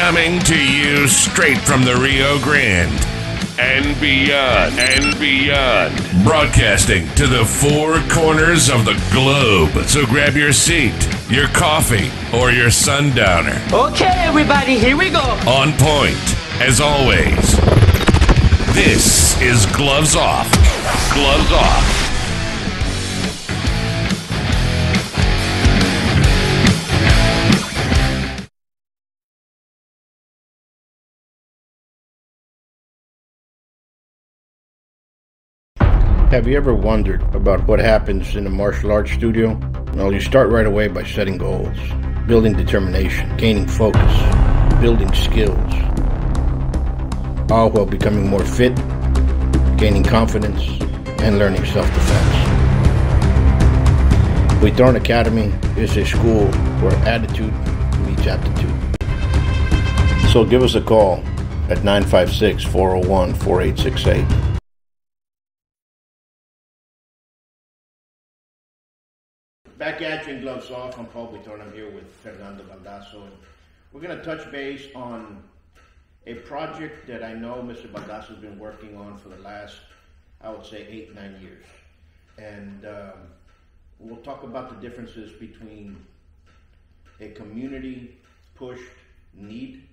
Coming to you straight from the Rio Grande and beyond. Broadcasting to the four corners of the globe. So grab your seat, your coffee, or your sundowner. Okay, everybody, here we go. On point, as always. This is Gloves Off. Gloves Off. Have you ever wondered about what happens in a martial arts studio? Well, you start right away by setting goals, building determination, gaining focus, building skills, all while becoming more fit, gaining confidence, and learning self-defense. Huitrón Academy is a school where attitude meets aptitude. So give us a call at 956-401-4868. Back at you in Gloves Off. I'm Paul Huitrón. I'm here with Fernando Baldazo. And we're going to touch base on a project that I know Mr. Baldazo has been working on for the last, I would say, 8-9 years. And we'll talk about the differences between a community-pushed need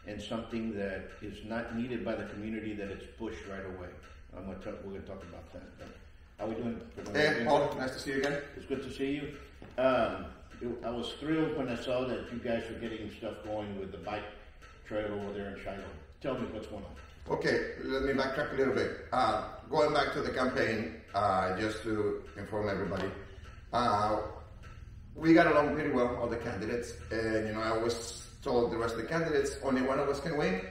and something that is not needed by the community that it's pushed right away. We're going to talk about that. How are we doing? Hey, Paul, nice to see you again. It's good to see you. I was thrilled when I saw that you guys were getting stuff going with the bike trail over there in Shiloh. Tell me what's going on. Okay, let me backtrack a little bit. Going back to the campaign, just to inform everybody, we got along pretty well, all the candidates. And, I always told the rest of the candidates, only one of us can win.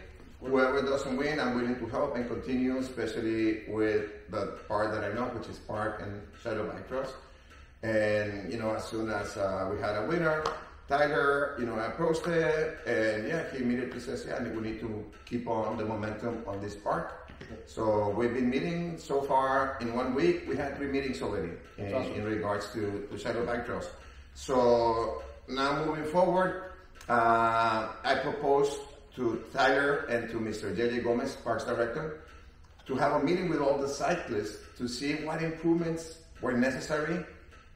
Whoever doesn't win, I'm willing to help and continue, especially with the part that I know, which is park and shadow bike trails. And, as soon as we had a winner, Tyler, I approached it, and he immediately says, we need to keep on the momentum on this park. So we've been meeting so far in 1 week. We had 3 meetings already in regards to shadow bike trails. So now moving forward, I proposed to Tyler and to Mr. J.J. Gomez, Parks Director, to have a meeting with all the cyclists to see what improvements were necessary,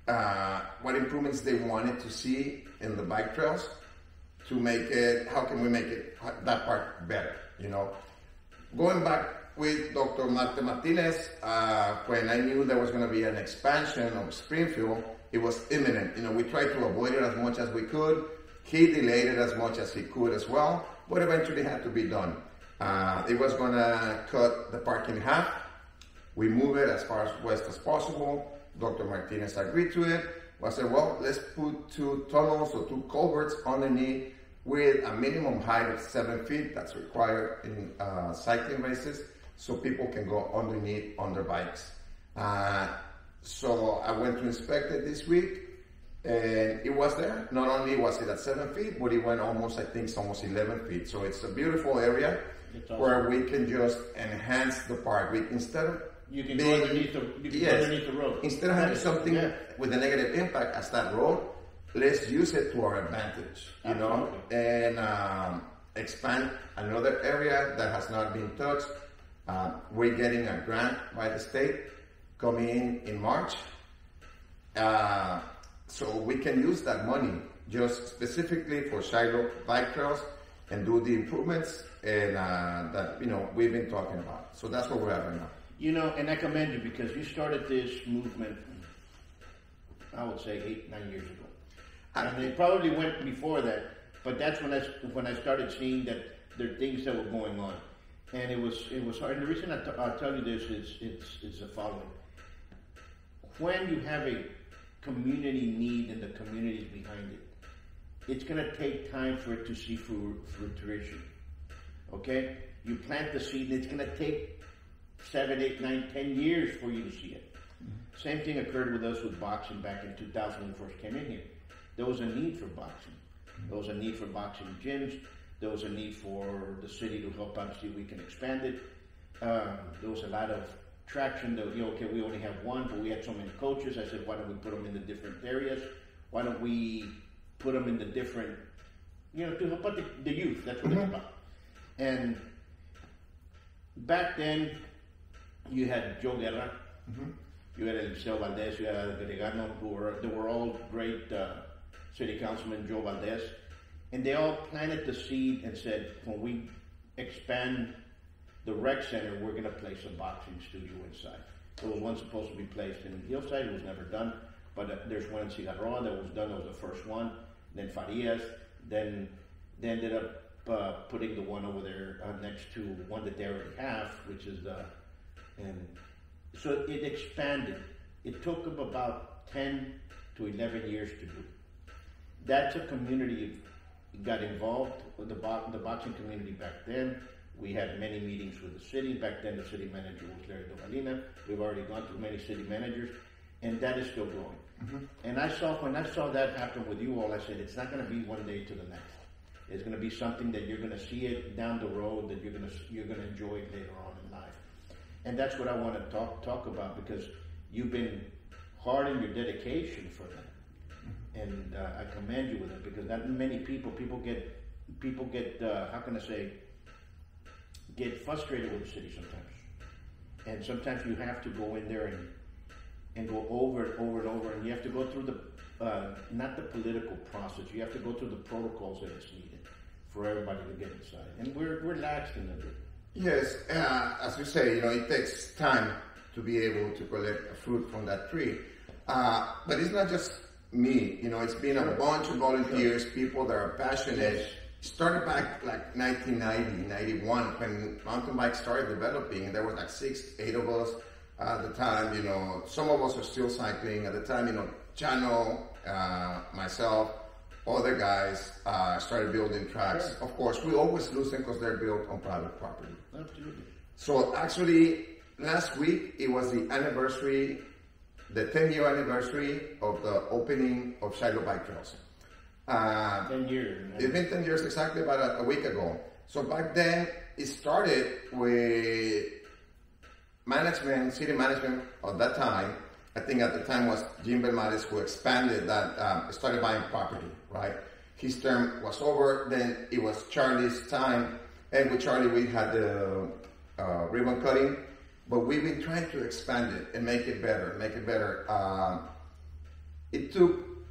what improvements they wanted to see in the bike trails to make it, how can we make it, that part better, Going back with Dr. Marte Martinez, when I knew there was going to be an expansion of Springfield, it was imminent. We tried to avoid it as much as we could. He delayed it as much as he could as well, but eventually had to be done. It was going to cut the park in half. We move it as far west as possible. Dr. Martinez agreed to it. I said, well, let's put 2 tunnels or 2 culverts underneath with a minimum height of 7 feet. That's required in cycling races, so people can go underneath on their bikes. So I went to inspect it this week. And it was there. Not only was it at 7 feet, but it went almost 11 feet. So it's a beautiful area where we can just enhance the park. You can go underneath the road. Instead of having something with a negative impact as that road, let's use it to our advantage, and expand another area that has not been touched. We're getting a grant by the state coming in March. So we can use that money just specifically for Shiloh bike trails and do the improvements and that we've been talking about. So that's what we're at right now. And I commend you because you started this movement, I would say 8-9 years ago. And it probably went before that, but that's when I started seeing that there are things that were going on, and it was hard. And the reason I'll tell you this is the following: when you have a community need and the communities behind it, it's going to take time for it to see fruition. Okay? You plant the seed and it's going to take 7, 8, 9, 10 years for you to see it. Mm-hmm. Same thing occurred with us with boxing back in 2000 when we first came in here. There was a need for boxing. Mm-hmm. There was a need for boxing gyms. There was a need for the city to help out and see if we can expand it. There was a lot of traction that, we only have one, but we had so many coaches. I said, why don't we put them in the different areas? Why don't we put them in the different to help out the youth. That's what it's about. And back then, you had Joe Guerra, you had Eliseo Valdez, you had Gregano, they were all great city councilmen, Joe Valdez, and they all planted the seed and said, when we expand the rec center, we're going to place a boxing studio inside. There was one supposed to be placed in Hillside, it was never done, but there's one in Cigarroa that was done, that was the first one, then Farias, then they ended up putting the one over there next to one that they already have, which is and so it expanded. It took them about 10 to 11 years to do. That's a community got involved with the boxing community back then. We had many meetings with the city. Back then, the city manager was Larry Dovalina. We've already gone through many city managers, and that is still growing. And when I saw that happen with you all, I said, it's not going to be one day to the next. It's going to be something that you're going to see it down the road, that you're going to enjoy it later on in life. And that's what I want to talk about, because you've been hard in your dedication for that. And I commend you with it, because not many people get how can I say, get frustrated with the city sometimes. And sometimes you have to go in there and go over it over and over, and you have to go through not the political process, you have to go through the protocols that is needed for everybody to get inside. And we're laxed in it. Yes, as you say, it takes time to be able to collect a fruit from that tree. But it's not just me, it's been a bunch of volunteers, people that are passionate. Started back like 1990, 91, when mountain bikes started developing, and there were like 6, 8 of us at the time. Some of us are still cycling at the time. Chano, myself, other guys started building tracks. Of course, we always lose them because they're built on private property. Absolutely. So actually, last week it was the anniversary, the 10-year anniversary of the opening of Shiloh Bike Trails. 10 years. It's been 10 years exactly, about a week ago. So back then, it started with city management at that time. I think at the time was Jim Belmares who expanded that, started buying property, right? His term was over, then it was Charlie's time, and with Charlie we had the ribbon cutting, but we've been trying to expand it and make it better,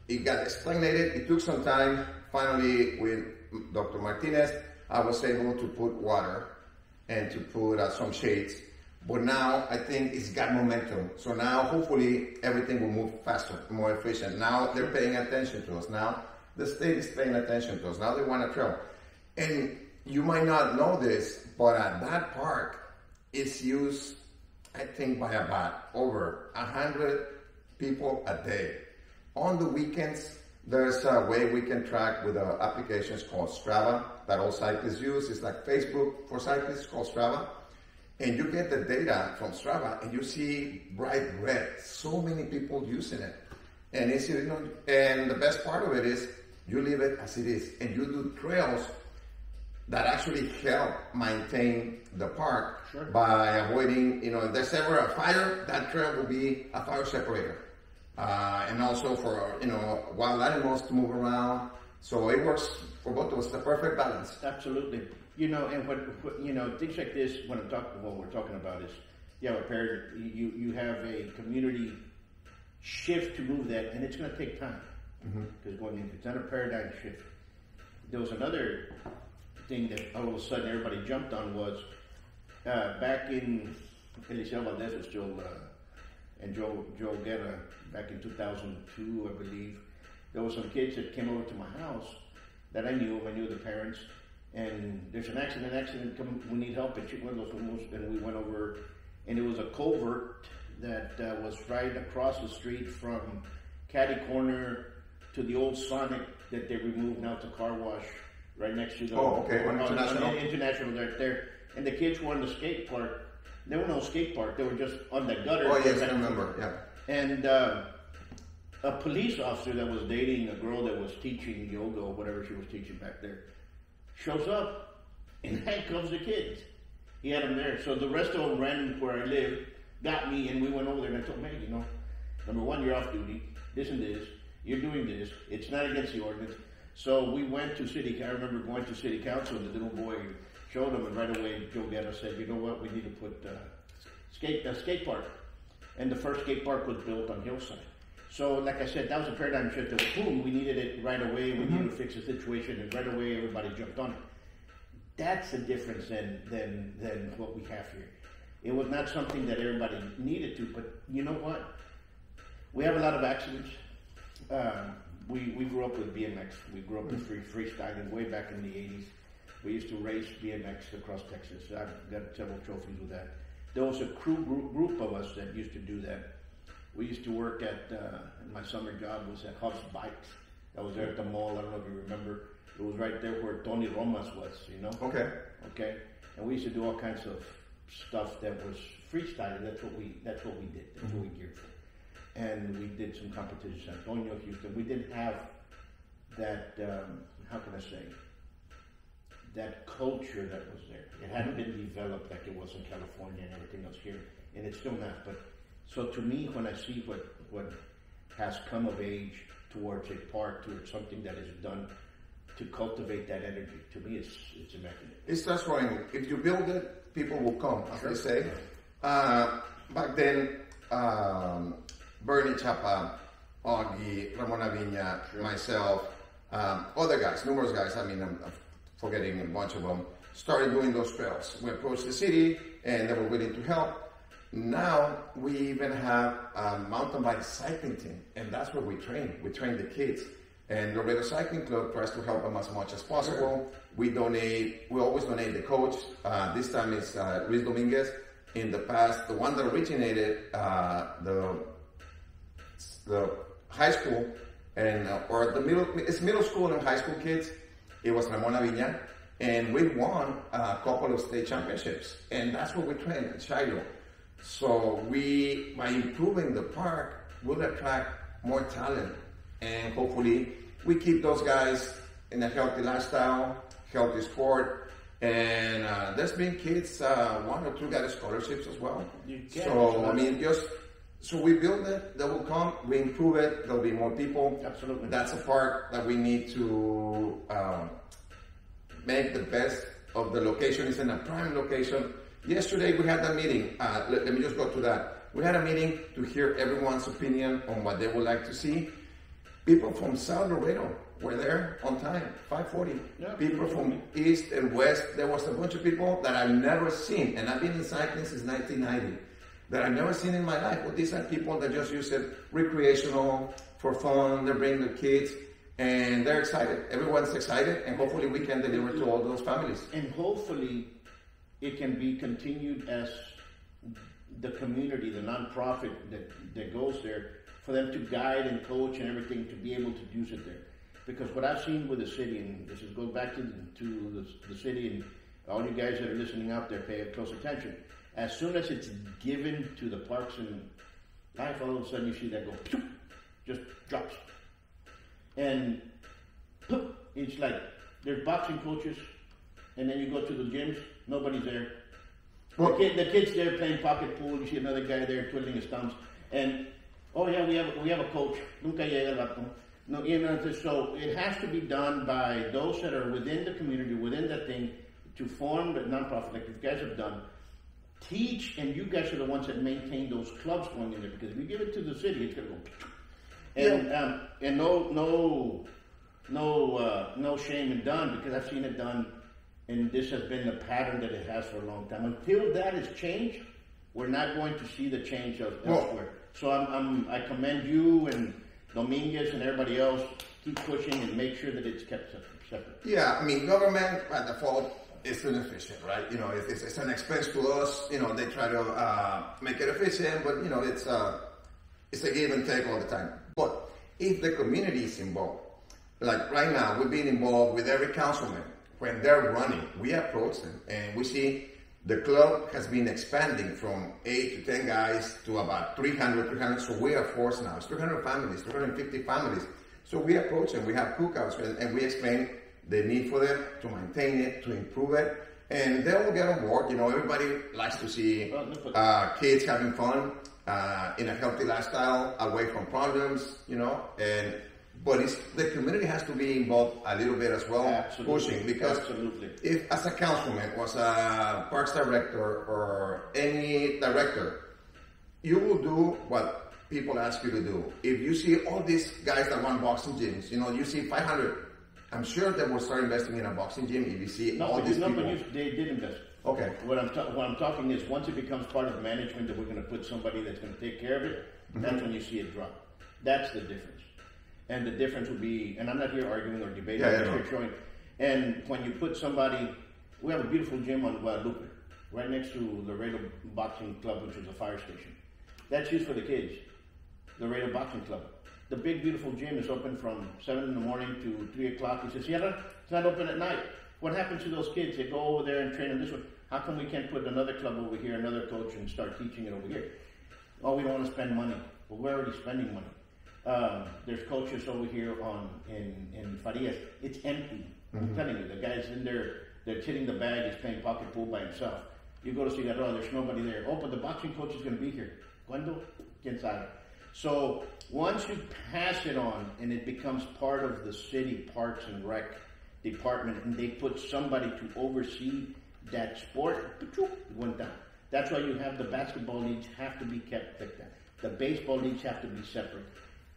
It got explained. It took some time. Finally, with Dr. Martinez, I was able to put water and to put some shades. But now I think it's got momentum. So now hopefully everything will move faster, more efficient. Now they're paying attention to us. Now the state is paying attention to us. Now they want a trail. And you might not know this, but that park is used, I think, by about over 100 people a day. On the weekends, there's a way we can track with applications called Strava that all cyclists use. It's like Facebook for cyclists, called Strava. And you get the data from Strava and you see bright red. So many people using it. And and the best part of it is you leave it as it is. And you do trails that actually help maintain the park by avoiding, if there's ever a fire, that trail will be a fire separator. And also for, wild animals to move around. So it works for both of us, the perfect balance. Absolutely. And what things like this, what we're talking about is, you have a community shift to move that, and it's going to take time. Because it's not a paradigm shift. There was another thing that all of a sudden everybody jumped on was, back in, Eliseo Valdez was still, and Joe Guerra, back in 2002, I believe, there were some kids that came over to my house that I knew the parents, and there's an accident, we need help, and and we went over, and it was a culvert that was right across the street from Caddy Corner to the old Sonic that they removed now to car wash, right next to the International right there, and the kids were on the skate park. There were no skate park, they were just on the gutter. Oh yes, I remember, yeah. And a police officer that was dating a girl that was teaching yoga or whatever she was teaching back there shows up and handcuffs the kids. He had them there. So the rest of them ran where I lived, got me, and we went over there and I told them, hey, number one, you're off duty. This and this. You're doing this. It's not against the ordinance. So we went to I remember going to city council, and the little boy showed them, and right away Joe Guerra said, you know what, we need to put a skate park. And the first skate park was built on Hillside. So like I said, that was a paradigm shift. That was boom, we needed it right away. We needed to fix the situation, and right away everybody jumped on it. That's a difference than what we have here. It was not something that everybody needed to, but you know what? We have a lot of accidents. We grew up with BMX. We grew up with freestyling way back in the 80s. We used to race BMX across Texas. I've got several trophies with that. There was a group of us that used to do that. We used to work at, my summer job was at Hub's Bikes. That was there at the mall. I don't know if you remember. It was right there where Tony Romas was, you know? Okay. Okay. And we used to do all kinds of stuff that was freestyling. That's what we did. That's what we geared for. And we did some competitions in San Antonio, Houston. We didn't have that, how can I say, that culture that was there. It hadn't been developed like it was in California and everything else here. And it's still not. But so to me, when I see what has come of age towards a park, towards something that is done to cultivate that energy, to me it's immaculate. It's just running. If you build it, people will come, as they say. Back then, Bernie Chapa, Augie, Ramon Aviña, myself, other guys, numerous guys, I mean, I'm forgetting a bunch of them, started doing those trails. We approached the city and they were willing to help. Now we even have a mountain bike cycling team, and that's where we train. We train the kids. And Laredo Cycling Club tries to help them as much as possible. We always donate the coach. This time it's Luis Dominguez. In the past, the one that originated the high school and or the middle school and high school kids, it was Ramon Aviña, and we won a couple of state championships, and that's what we train at Shiloh. So by improving the park, we'll attract more talent, and hopefully we keep those guys in a healthy lifestyle, healthy sport. And there's been kids, one or two got scholarships as well. So I mean, so we build it, they will come, we improve it, there'll be more people. Absolutely. That's a part that we need to make the best of the location. It's in a prime location. Yesterday we had a meeting, let me just go to that. We had a meeting to hear everyone's opinion on what they would like to see. People from South Laredo were there on time, 5:40. Yeah, people from East and West. There was a bunch of people that I've never seen, and I've been in cycling since 1990, that I've never seen in my life. But these are people that just use it recreational, for fun. They bring their kids, and they're excited. Everyone's excited, and hopefully we can deliver to all those families. And hopefully it can be continued as the community, the nonprofit that goes there, for them to guide and coach and everything to be able to use it there. Because what I've seen with the city, and this goes back to the city, and all you guys that are listening out there, pay close attention. As soon as it's given to the parks and life, all of a sudden you see that go, just drops. And it's like there's boxing coaches, and then you go to the gyms, nobody's there. Well, the kid's there playing pocket pool, you see another guy there twiddling his thumbs, and oh yeah, we have a coach. Nunca llega el vato. No, you know, so it has to be done by those that are within the community, within that thing, to form the nonprofit like you guys have done. Teach, and you guys are the ones that maintain those clubs going in there. Because if you give it to the city, it's gonna go. And no shame in done, because I've seen it done, and this has been the pattern that it has for a long time. Until that is changed, we're not going to see the change elsewhere. So I commend you and Dominguez and everybody else. Keep pushing and make sure that it's kept separate. Yeah, I mean, government by default is inefficient, right? You know, it's an expense to us. You know, they try to make it efficient, but you know, it's a give and take all the time. But if the community is involved, like right now, we're being involved with every councilman. When they're running, we approach them and we see the club has been expanding from 8 to 10 guys to about 300. So we are forced now. It's 300 families, 350 families. So we approach them. We have cookouts and we explain the need for them to maintain it, to improve it. And they will get on board. You know, everybody likes to see kids having fun in a healthy lifestyle, away from problems, you know. And but the community has to be involved a little bit as well, pushing, because if as a councilman or as a parks director or any director, you will do what people ask you to do. If you see all these guys that run boxing gyms, you see 500, I'm sure they will start investing in a boxing gym if you see all these people. But they did invest. Okay. What I'm talking is, once it becomes part of management that we're going to put somebody that's going to take care of it, that's when you see it drop. That's the difference. And the difference would be, and I'm not here arguing or debating, I'm just here showing. And when you put somebody, we have a beautiful gym on Guadalupe, right next to the Laredo Boxing Club, which is a fire station. That's used for the kids, the Laredo Boxing Club. The big, beautiful gym is open from 7 in the morning to 3 o'clock. He says, it's not open at night. What happens to those kids? They go over there and train in this one. How come we can't put another club over here, another coach, and start teaching it over here? Oh, we don't want to spend money. Well, we're already spending money. There's coaches over here in Farias. It's empty. I'm telling you, the guy's in there, they're hitting the bag, he's playing pocket pool by himself. You go to Cigarroa, there's nobody there. Oh, but the boxing coach is going to be here. ¿Cuándo? ¿Quién sabe? So once you pass it on and it becomes part of the city Parks and Rec department, and they put somebody to oversee that sport, it went down. That's why you have the basketball leagues have to be kept like that. The baseball leagues have to be separate.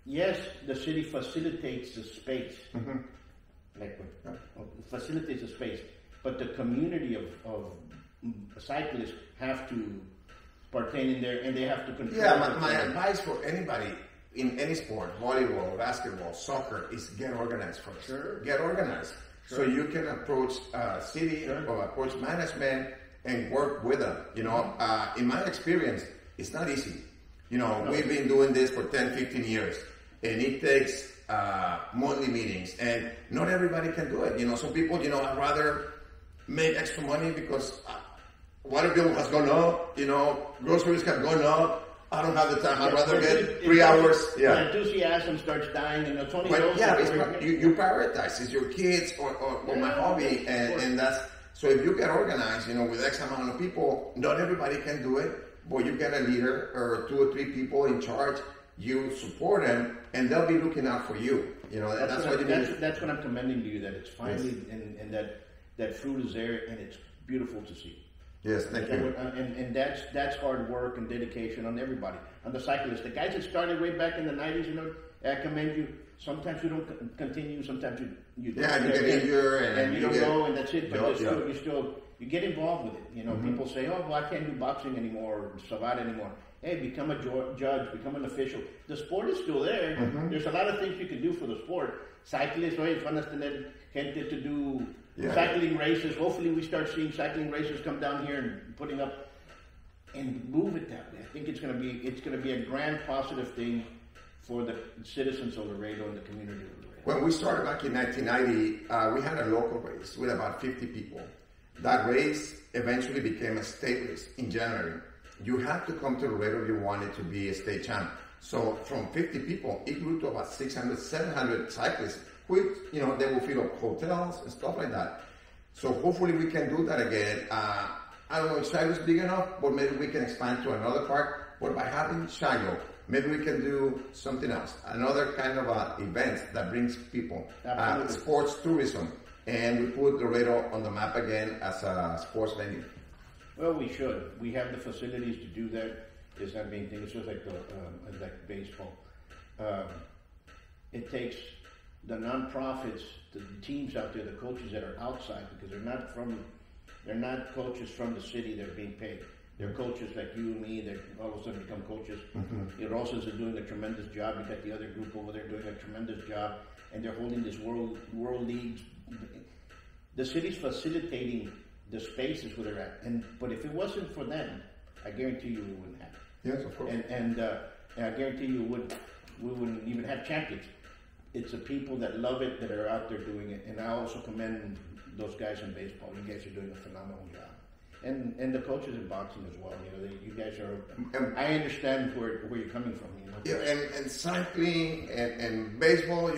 Yes, the city facilitates the space, facilitates the space, but the community of cyclists have to partake in there, and they have to control. Yeah, my advice for anybody in any sport, volleyball, basketball, soccer, is get organized first. Sure. Get organized. Sure. So you can approach city or approach management and work with them. In my experience, it's not easy. We've been doing this for 10, 15 years, and it takes monthly meetings, and not everybody can do it. Some people, I'd rather make extra money because water bill has gone up, groceries have gone up. I don't have the time. I'd rather get 3 hours. The enthusiasm starts dying, and it's only you prioritize. It's your kids or my hobby, and that's, so if you get organized, with X amount of people, not everybody can do it, but you get a leader or 2 or 3 people in charge, you support them, and they'll be looking out for you. That's what I'm commending to you, that it's finally, and that fruit is there, and it's beautiful to see. Yes, thank you. And that's hard work and dedication on everybody, on the cyclists. The guys that started way back in the 90s, I commend you. Sometimes you don't continue, sometimes you don't. Yeah, you get injured and you don't go, and that's it. But you get involved with it. People say, oh, well, I can't do boxing anymore or savate anymore. Hey, become a judge, become an official. The sport is still there. There's a lot of things you can do for the sport. Cyclists, oye, van a tener gente to do cycling races. Hopefully we start seeing cycling races come down here and putting up and move it that way. I think it's going to be a grand positive thing for the citizens of Laredo and the community of Laredo. When we started back in 1990, we had a local race with about 50 people. That race eventually became a state race in January. You had to come to Laredo if you wanted to be a state champ. So from 50 people, it grew to about 600, 700 cyclists, which, they will fill up hotels and stuff like that. So hopefully we can do that again. I don't know if Shiloh is big enough, but maybe we can expand to another park. But by having Shiloh, maybe we can do something else, another kind of event that brings people, sports tourism, and we put Laredo on the map again as a sports venue. Well, we should. We have the facilities to do that. It's not being thing. It's just like like baseball. It takes the nonprofits, the teams out there, the coaches that are outside, because they're not coaches from the city. They're being paid. They're coaches like you and me that all of a sudden become coaches. Your Rosas are doing a tremendous job. You got the other group over there doing a tremendous job, and they're holding this world leagues. The city's facilitating the spaces where they're at, but if it wasn't for them, I guarantee you we wouldn't have it. Yes, of course. And I guarantee you we wouldn't even have champions. It's the people that love it that are out there doing it, and I also commend those guys in baseball. You guys are doing a phenomenal job, and the coaches in boxing as well. You guys are. I understand where you're coming from. Yeah, and cycling and baseball,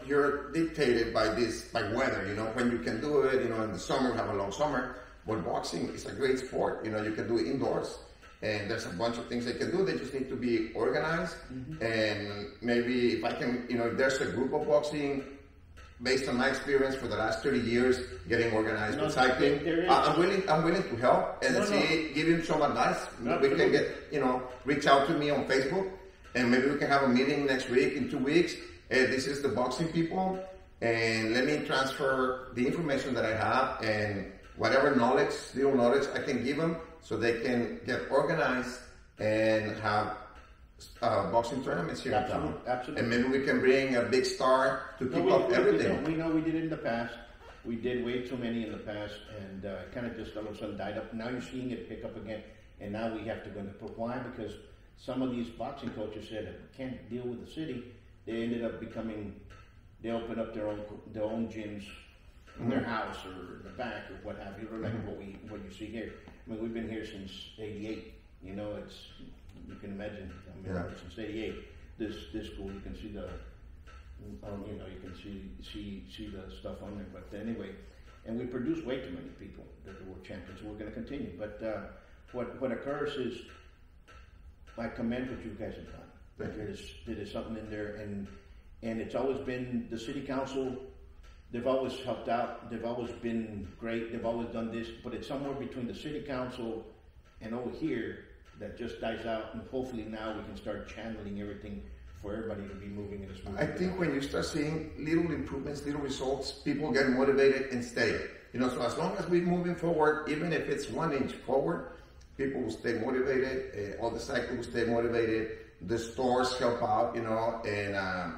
you're dictated by weather, when you can do it, in the summer, have a long summer, but boxing is a great sport, you can do it indoors, and there's a bunch of things they can do. They just need to be organized. And maybe if I can, if there's a group of boxing, based on my experience for the last 30 years, getting organized with cycling, I'm willing to help and give him some advice. We can reach out to me on Facebook, and maybe we can have a meeting next week, in 2 weeks. This is the boxing people, and let me transfer the information that I have and whatever little knowledge I can give them, so they can get organized and have boxing tournaments here in town. Absolutely. And maybe we can bring a big star to keep up everything. We know we did it in the past. We did way too many in the past, and kind of just all of a sudden died up. Now you're seeing it pick up again, and now we have to go into why? Because some of these boxing coaches said that can't deal with the city. They ended up they opened up their own gyms in their house or in the back or what have you, like what you see here. I mean, we've been here since '88. You can imagine. I mean, since '88, this school, you can see the, you can see the stuff on there. But anyway, and we produce way too many people that were champions. So we're going to continue. But what occurs is, I commend what you guys have done. There's something in there, and it's always been the city council. They've always helped out. They've always been great. They've always done this, but it's somewhere between the city council and over here that just dies out. And hopefully now we can start channeling everything for everybody to be moving in this movement. I think when you start seeing little improvements, little results, people get motivated and stay. So as long as we're moving forward, even if it's 1 inch forward, people will stay motivated. All the cyclists will stay motivated. The stores help out, and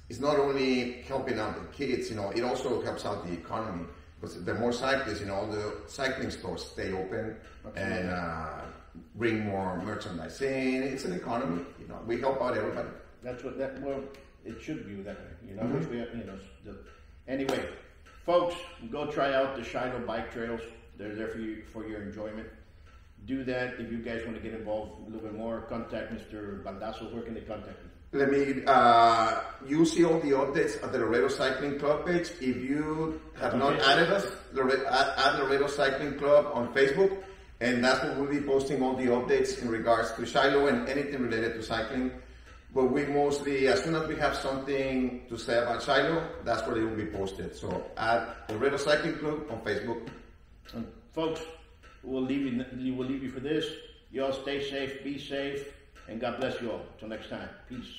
it's not only helping out the kids, it also helps out the economy. Because the more cyclists, all the cycling stores stay open and bring more merchandise in. It's an economy, we help out everybody. That's it should be that way, which we have, anyway, folks, go try out the Shiloh bike trails. They're there for your enjoyment. Do that. If you guys want to get involved a little bit more, contact Mr. Baldazo. Where can they contact you? You see all the updates at the Laredo Cycling Club page. If you have not added us, add Laredo Cycling Club on Facebook, and that's where we'll be posting all the updates in regards to Shiloh and anything related to cycling. But we mostly, as soon as we have something to say about Shiloh, that's where it will be posted. So add Laredo Cycling Club on Facebook. And folks, we'll leave you for this. You all stay safe, be safe, and God bless you all. Until next time. Peace.